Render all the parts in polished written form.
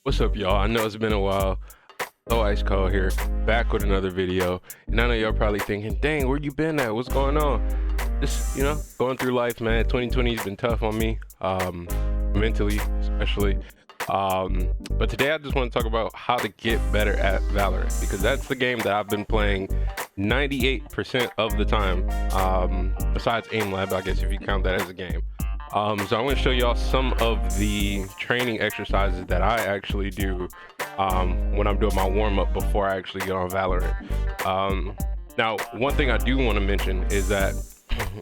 What's up, y'all? I know it's been a while. So Ice Cold here, back with another video. And I know y'all probably thinking, dang, where you been at? What's going on? Just, going through life, man. 2020's been tough on me, mentally, especially. But today I just want to talk about how to get better at Valorant, because that's the game that I've been playing 98% of the time, besides Aim Lab, I guess, if you count that as a game. So I'm going to show y'all some of the training exercises that I actually do when I'm doing my warm-up before I actually get on Valorant. Now, one thing I do want to mention is that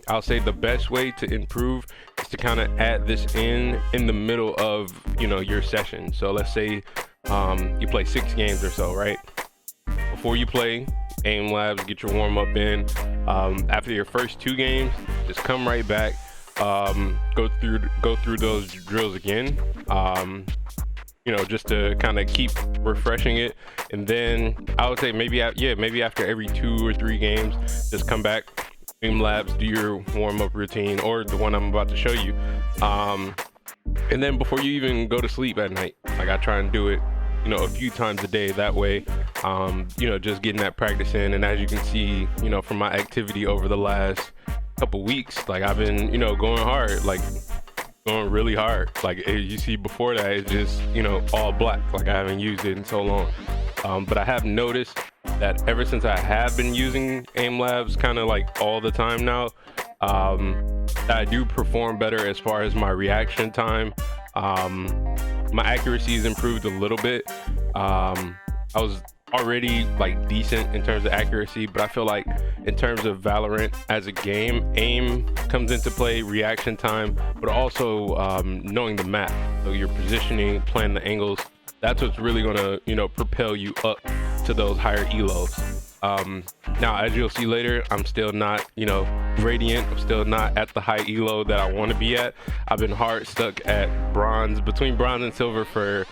I'll say the best way to improve is to kind of add this in the middle of your session. So let's say you play 6 games or so, right? Before you play Aim Labs, get your warm-up in. After your first 2 games, just come right back. Go through those drills again, just to kind of keep refreshing it. And then I would say maybe after every 2 or 3 games, just come back, Aim Labs, do your warm-up routine, or the one I'm about to show you, and then before you even go to sleep at night, like, I try and do it a few times a day. That way, just getting that practice in. And as you can see, from my activity over the last couple weeks, like, I've been going hard, like going really hard. Like, you see, before that, it's just all black, like I haven't used it in so long. But I have noticed that ever since I have been using Aim Labs kind of like all the time now, I do perform better as far as my reaction time. My accuracy has improved a little bit. I was already like decent in terms of accuracy, but I feel like in terms of Valorant as a game, aim comes into play, reaction time, but also knowing the map. So your positioning, playing the angles, that's what's really gonna propel you up to those higher elos. Now, as you'll see later, I'm still not radiant. I'm still not at the high elo that I want to be at. I've been hard stuck at bronze, between bronze and silver, for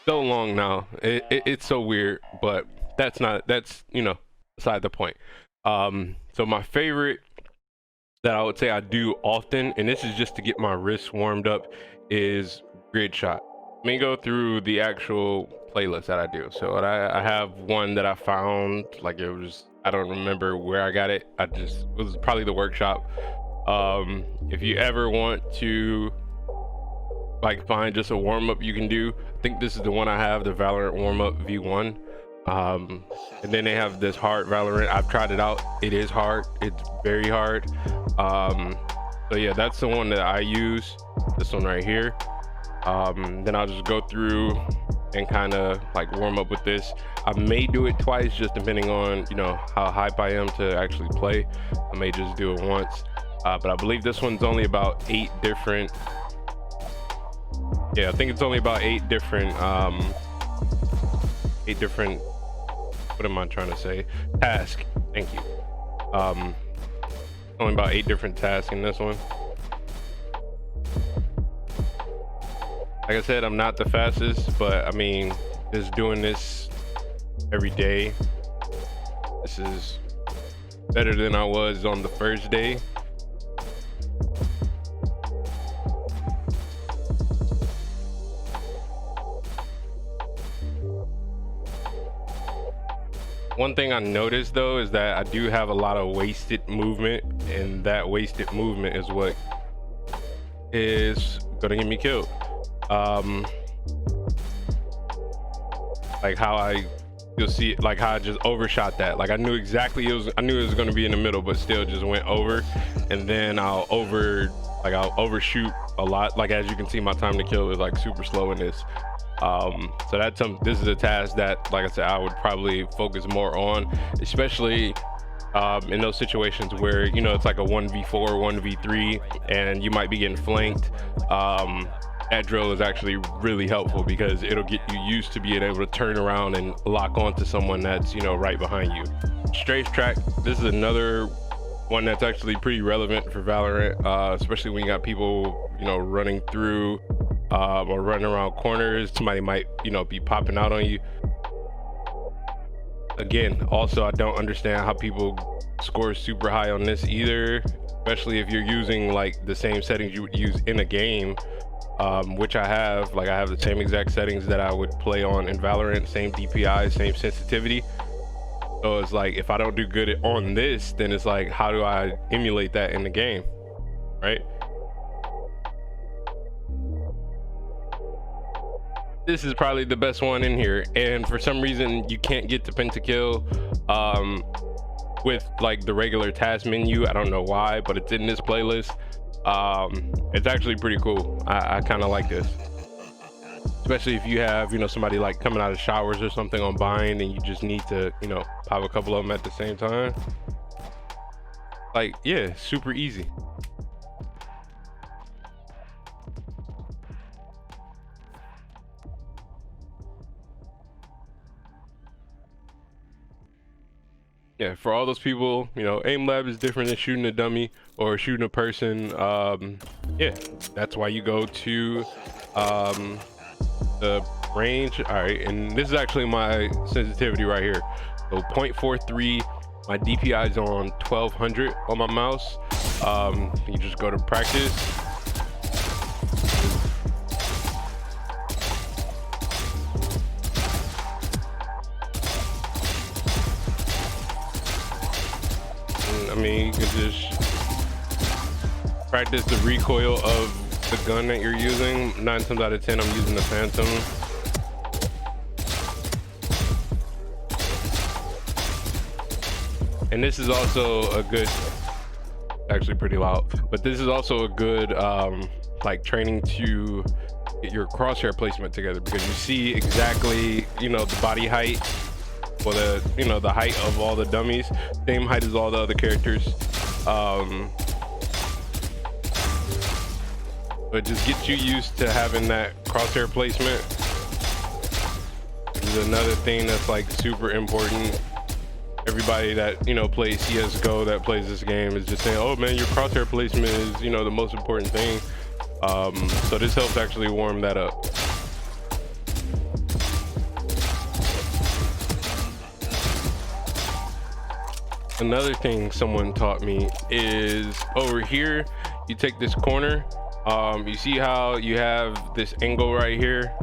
so long now. It's so weird, but that's beside the point. So my favorite that I would say I do often, and this is just to get my wrists warmed up, is grid shot. Let me go through the actual playlist that I do. So I have one that I found, like, I don't remember where I got it. It was probably the workshop. If you ever want to like find just a warm-up you can do, I think this is the one I have, the Valorant warm-up V1. And then they have this hard Valorant. I've tried it out. It is hard. It's very hard. So yeah, that's the one that I use, this one right here. Then I'll just go through and kind of like warm up with this. I may do it twice, just depending on how hype I am to actually play. I may just do it once, but I believe this one's only about 8 different. Yeah, I think it's only about 8 different what am I trying to say, task. Thank you. Only about 8 different tasks in this one. Like I said, I'm not the fastest, but I mean, just doing this every day, this is better than I was on the first day. One thing I noticed though is that I do have a lot of wasted movement, and that wasted movement is what is gonna get me killed. Like how you'll see it, like how I just overshot that. Like I knew exactly I knew it was going to be in the middle, but still just went over. And then I'll overshoot a lot. Like, as you can see, my time to kill is like super slow in this. So this is a task that, like I said, I would probably focus more on, especially in those situations where it's like a 1v4, 1v3, and you might be getting flanked. That drill is actually really helpful because it'll get you used to being able to turn around and lock onto someone that's right behind you. Strafe track, this is another one that's actually pretty relevant for Valorant, especially when you got people running through or running around corners. Somebody might be popping out on you. Again, also, I don't understand how people score super high on this either, especially if you're using like the same settings you would use in a game. which I have. Like, I have the same exact settings that I would play on in Valorant, same DPI, same sensitivity. So it's like, if I don't do good on this, then it's like, how do I emulate that in the game, right? This is probably the best one in here, and for some reason you can't get to pentakill with like the regular task menu. I don't know why, but it's in this playlist. It's actually pretty cool. I kind of like this, especially if you have, you know, somebody like coming out of showers or something on bind, and you just need to, you know, pop a couple of them at the same time. Like, yeah, super easy. Yeah, for all those people, you know, aim lab is different than shooting a dummy or shooting a person. Yeah, that's why you go to the range. All right, and this is actually my sensitivity right here. So 0.43, my DPI is on 1200 on my mouse. You just go to practice. I mean, you can just practice the recoil of the gun that you're using. 9 times out of 10, I'm using the Phantom. And this is also a good, actually pretty loud, but this is also a good like training to get your crosshair placement together, because you see exactly, you know, the body height, or the, you know, the height of all the dummies, same height as all the other characters. But just get you used to having that crosshair placement. This is another thing that's like super important. Everybody that, you know, plays CSGO, that plays this game, is just saying, oh man, your crosshair placement is, you know, the most important thing. So this helps actually warm that up. Another thing someone taught me is over here, you take this corner, you see how you have this angle right here,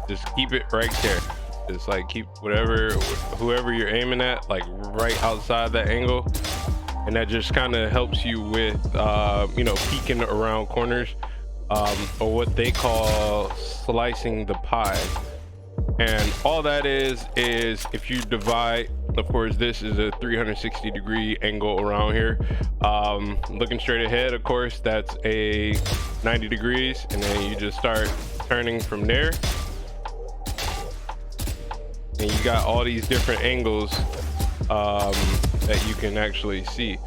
just keep it right there. Just like keep whoever you're aiming at, like right outside that angle, and that just kind of helps you with you know, peeking around corners, or what they call slicing the pie. And all that is if you divide, of course this is a 360-degree angle around here, looking straight ahead, of course that's a 90 degrees, and then you just start turning from there, and you got all these different angles that you can actually see.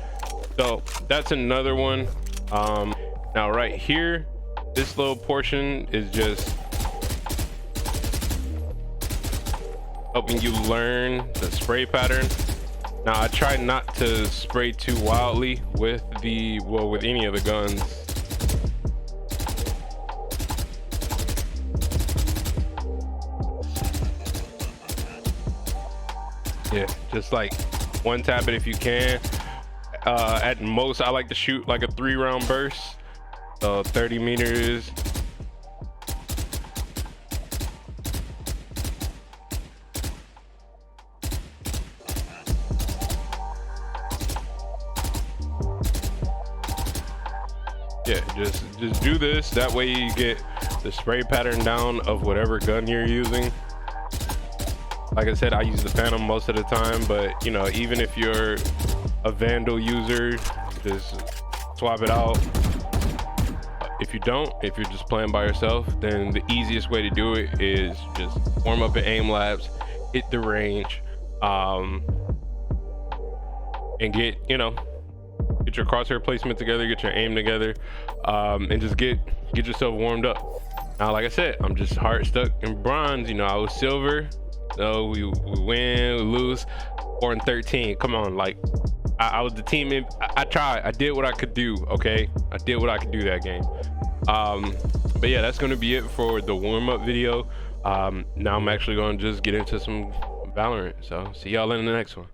So that's another one. Now right here, this little portion is just helping you learn the spray pattern. Now I try not to spray too wildly with with any of the guns. Yeah, just like one tap it if you can. At most I like to shoot like a 3-round burst, so 30 meters. Yeah, just do this, that way you get the spray pattern down of whatever gun you're using. Like I said, I use the Phantom most of the time, but you know, even if you're a Vandal user, just swap it out. If you don't, if you're just playing by yourself, then the easiest way to do it is just warm up in aim labs, hit the range, and get your crosshair placement together, get your aim together, and just get yourself warmed up. Now, like I said, I'm just hard stuck in bronze. You know, I was silver, so we win, we lose, 4-13. Come on, like I was the team. I tried. I did what I could do. Okay, I did what I could do that game. But yeah, that's gonna be it for the warm-up video. Now I'm actually gonna just get into some Valorant. So see y'all in the next one.